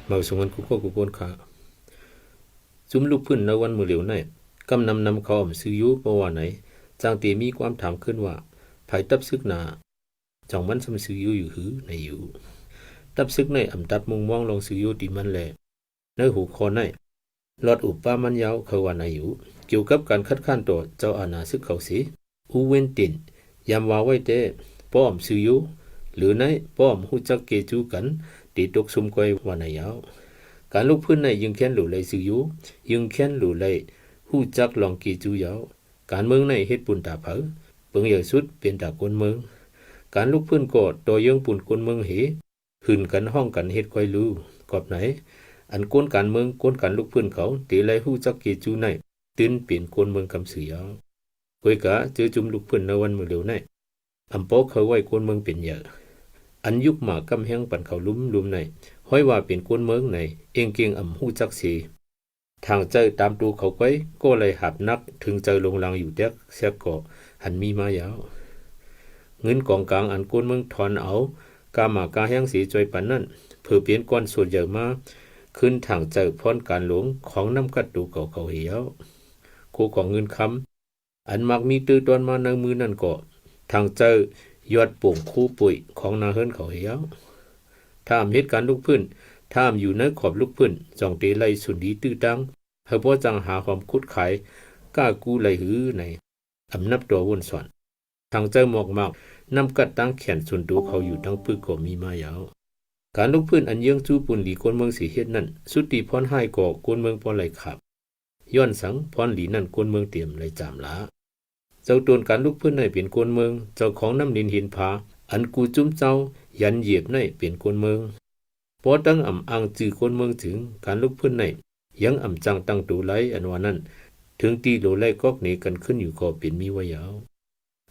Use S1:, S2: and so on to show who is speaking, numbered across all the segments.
S1: มาส่งกันกูโกนขาจุ่มลูกพื้นในวันมือเหลียวในกำนำเขาอ่ำซื้อยุเพราะว่าไหนจางตีมีความถามขึ้นว่าภายตับซึกหนาจังมันสมซื้อยุอยู่หือในอยู่ตับซึกในอ่ำตัดมุงมองลงซื้อยุตีมันแหละในหูคอในลอดอุปป้ามันยาวเขาว่าในอยู่เกี่ยวกับการคัดค้านตัวเจ้าอาณาซึกเขาสิอูเวนตินยามว่าไว้เต้ป้อมซื้อยุหรือในป้อมหูจักเกจูกันตีตกซุมก้อยว่าในยาวการลุกพื้นในยึงแค้นหลู่เลยซื้อยุยึงแค้นหลู่เลยหูจักลองกีจูยาวการเมืองในเฮ็ดปุ่นตาเผอเปิงเยอะสุดเป็นตากวนเมืองการลุกพื้นกอดตัวยังปุ่นกวนเมืองเหหื่นกันห้องกันเฮ็ดก้อยรู้กอบไหนอันกวนการเมืองกวนการลุกพื้นเขาตีไรหูจักกีจูในตื่นเปลี่ยนกวนเมืองคำสือยาวก้อยกะเจอจุ่มลุกพื้นในวันมือเร็วในอำโปเขาไว้กวนเมืองเป็นเยอะอันยุคหมากำแหงปั่นเขาลุ่มในห้อยว่าเป็นกวนเมืองในเองเกียงอ่ำหูจักสีทางเจอตามตูเขาไว้ก็เลยหับนักถึงเจอลงลังอยู่เด็กเสียก่อหันมีมายาวเงินกองกลางอันกวนเมืองถอนเอากามากาแห้งสีจอยปันนั่นเพื่อเปลี่ยนก้อนส่วนใหญ่มาขึ้นทางเจอพ้นการหลวงของน้ำกัดตูเขาเหี่ยวคู่ของเงินคำอันมักมีตื้อตอนมาในมือนั่นก็ทางเจอยอดป่งคู่ปุ๋ยของนาเฮิรนเขาเหี่ยวถ้าเหตุการณ์ลุกพื้นถ้าอยู่ในขอบลุกพื้นจองเตไลสุนดีตื้อตังเฮาบ่จังหาความคุดขายกล้ากู้ไหลหือในอำนับตัววนสอนทางเจ้าหมอกมากนำกัดตั้งแขนส่วนตัวเขาอยู่ทั้งปึกก็มีมายาวการลุกพื้นอันเยื่องจู้ปุ่นหลีคนเมืองสีเฮ็ดนั่นสุติพรให้ก่อคนเมืองพอไหลขับย้อนสังพรหลีนั่นคนเมืองเตรียมไหลจามลาเจ้าตนการลุกพื้นในเป็นคนเมืองเจ้าของน้ำดินหินผาอันกูจุ้มเจ้ายันเหยียบในเป็นคนเมืองพอตั้งอ่ำอังจือคนเมืองถึงการลุกพื้นในยังอ่ำจังตั้งตูไหลอันว่านั้นถึงตีโลไลกอกหนีกันขึ้นอยู่ก็เป็นมีวายาว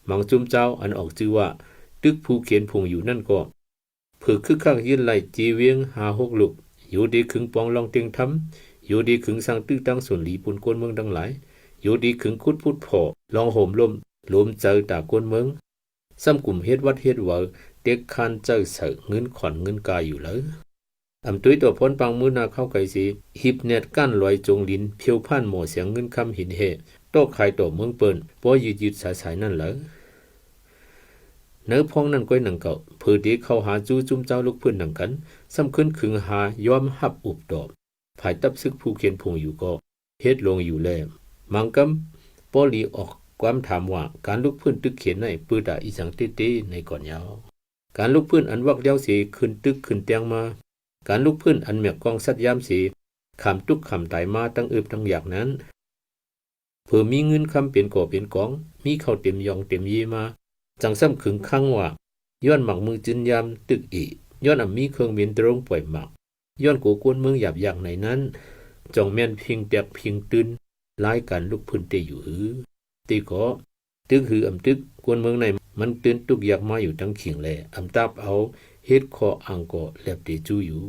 S1: มังจุ้มเจ้าอันออกชื่อว่าตึกผู้เขียนพงอยู่นั่นก็เผือคึกข้างยืนไหลจีเวียงหาหกลุกอยู่ดีขึงปองลองเตียงทำอยู่ดีขึงสร้างตื้อตั้งส่วนหลีปุ่นกวนเมืองทั้งหลายอยู่ดีขึงคุดพุดพอลองโหมลมเจอตากวนเมืองซ้ำกลุ่มเฮ็ดวัดเฮ็ดเวอเด็กคันเจอเสือเงินขอนเงินกายอยู่เลยอำตุยตัวพ้นปังมือนาเข้าไก่สีหิบเน็ตกั้นลอยจงลินเพียวผ่านหมอเสียงเงินคำหินเฮโตไข่ตัวเมืองเปิ้นป้อยืดสายนั่นเหรอเนื้อพองนั่นก้อยหนังเก่าเพื่อดีเข้าหาจู้จุ้มเจ้าลูกพื้นหนังกันซ้ำขึ้นขึงหายอมหับอุบดอบภายตับซึกผู้เขียนพงอยู่ก็เฮ็ดลงอยู่แลมังกำป้อลีออกความถามว่าการลุกพื้นตึกเขียนในปื้อดาอีสังเต้ในก่อนยาวการลุกพื้นอันวักเลี้ยวสีขึ้นตึกขึ้นเตียงมาการลุกพื้นอันเมียกกองสัตยามสีขำตุกขำไตมาตั้งอึบตั้งอยากนั้นเพื่อมีเงินคำเปลี่ยนก่อเปลี่ยนกองมีเข้าเต็มยองเต็มยีมาจังซ้ำขึงข้างว่าย้อนหมักมือจินยามตึกอีย้อนมีเครื่องบินตรงปล่อยหมักย้อนกูกวนเมืองหยาบอย่างในนั้นจองแม่นพิงแตกพิงตื่นหลายการลุกพื้นเตอยู่หือตีก็ตึกหือตึกกวนเมืองในมันตื่นตุกอยากมาอยู่ทั้งขิงแลตับเอาเฮ็ดคออังก็แลบเตจูอยู่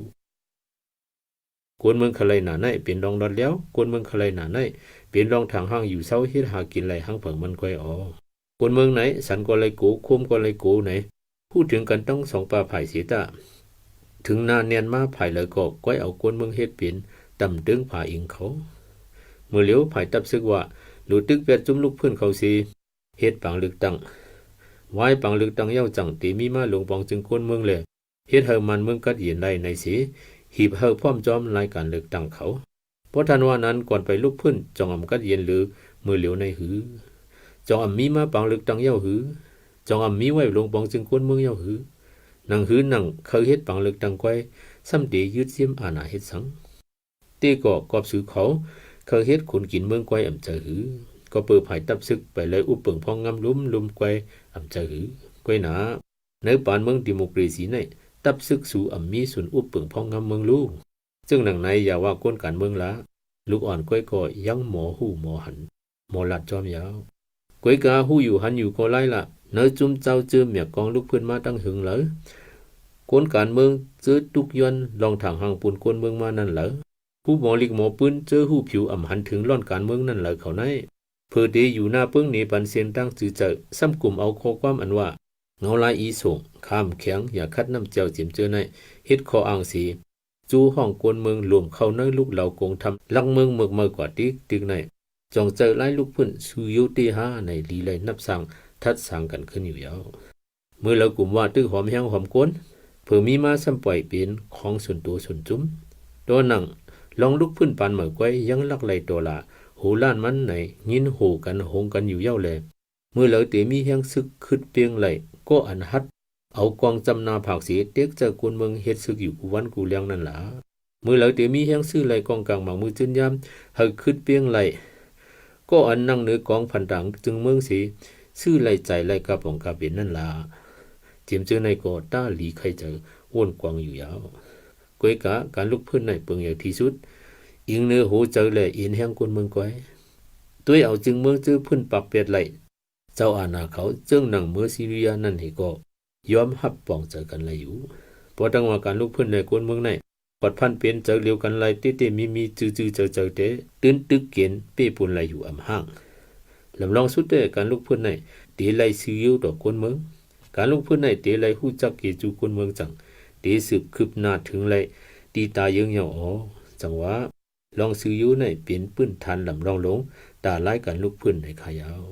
S1: กวนเมืองขะไลหนาในเป็นรองดอดแล้วกวนเมืองขะไลหนาในเป็นรองทางห้างอยู่เซาเฮ็ดหากินไหลห้างเผิงมันก้อยอ๋อกวนเมืองไหนสันก็เลยโกคุมก็เลยโกไหนพูดถึงกันต้องสองป่าไผ่เสียตาถึงนาเนียนมาไผ่เลยก็ก้อยเอากวนเมืองเฮ็ดเป็นตำตึงผาอิงเขาเมื่อเหลียวไผ่ตับซึกว่าหลุดตึกเปียดจุ่มลูกเพื่อนเขาสิเฮ็ดปังลึกตั้งไว้ปังลึกตั้งเย้าจังตีมีมาหลวงปองจึงกวนเมืองเลยเฮ็ดเฮามันเมืองกัดเย็นได้ในสีหีบเฮาพร้อมจอมรายการเลือกตั้งเขาเพราะทันว่านั้นก่อนไปลุกพื้นจองอำกัดเย็นหรือมือเหลียวในหือจองอำมีมาปังเลือกตั้งเย้าหือจองอำมีไว้หลวงปองจึงกวนเมืองเย้าหือนังหือนังเคยเฮ็ดปังเลือกตั้งก้อยซ้ำเดยืดเสียมอาณาเฮ็ดสังเต้ก็กอบสือเขาเคยเฮ็ดคนกินเมืองก้อยอำเจอหือก็เปิดภายตับซึกไปเลยอุปเปิงพองงำลุ่มก้อยอำเจอหือก้อยหนาในปานเมืองดิโมคราซีในตับซึกสู่มีส่วนอุปเปิงพองงำเมืองลูกซึ่งหนังในอย่าว่าก้นการเมืองละลูกอ่อนก้อยก็ยังหมอหูหมอหันหมอหลัดจอมยาวก้อยกาหูอยู่หันอยู่ก็ไล่ละเนื้อจุ่มเจ้าเจอเมียกองลูกเพื่อนมาตั้งหึงเหรอก้นการเมืองเจอตุกยอนลองทางหางปูนก้นเมืองมานั่นเหรอผู้หมอลิกหมอปืนเจอหูผิวหันถึงร่อนการเมืองนั่นเหรอเขาในเพื่อดีอยู่หน้าเปิ้งนี้ปันเสียนตั้งจือเจอซ้ำกลุ่มเอาข้อความอันว่าเงาลายอีส่งข้ามแข็งอย่าคัดน้ำเจ้าจิมเจอในเฮ็ดคออ่างสี จูห้องกวนเมืองรวมเข้าในลูกเหล่ากงทำลักเมืองเมือกเมือกว่าติ๊กในจองเจอไล่ลูกพื้นสุยุติหาในลีไลนับสั่งทัดสั่งกันขึ้นอยู่ยาวเมื่อเรากลุ่มว่าตึกหอมแห้งหอมก้นเผื่อมีมาซ้ำปล่อยเป็นของส่วนตัวส่วนจุ้มตัวหนังลองลุกพื้นปานเหมือก้อยยังลักไหลตัวละหูล้านมันไหนยินโหกันหงกันอยู่เย้าเลยเมื่อเราเตมีแห้งซึกขึ้นเปียงไหลก็อันฮัดเอากองจำนาผักเสียเต็กจากกวนเมืองเฮ็ดซึกอยู่กูวันกูเลี้ยงนั่นล่ะเมื่อเราเตมีแห้งซื้อไหลกองกลางหมางมือจืนยามหึกขึ้นเปียงไหลก็อันนั่งเหนือกองพันดังจึงเมืองสีซื้อไหลใจไหลกระป๋องกระเบนนั่นล่ะเจียมเจอในก็ต้าหลีใครเจออ้วนกวางอยู่ยาวก้อยกะการลุกพื้นในเปิงอย่างที่สุดอิงเนื้อหูเจอเลยอินแห้งกวนเมืองก้อยตัวเอาจึงเมืองจื้อพื้นปักเปียดไหลเจ้าอาณาเขาจึงหนังเมื่อซีเรียนั่นให้ก็ยอมหับปองเจอกันเลยอยู่พอตั้งว่าการลุกพื้นในกวนเมืองในปัดพันเปลี่ยนเจอเร็วกันไหลเต้มีจื้อเจอเตตื่นตึกเกณฑ์เป้ปุ่นไหลอยู่อำห้างลำลองสุดเด้การลุกพื้นในเตไหลซื้ออยู่ต่อกวนเมืองการลุกพื้นในเตไหลหู้จักเกจูกวนเมืองจังเตสืบคืบหน้าถึงไหลตีตาเยิงเหยาอ๋อจังว่าลองซื้ออยู่ในเปลี่ยนปื้นทันลำลองลงตาไล่กันลุกพื้นในขายาว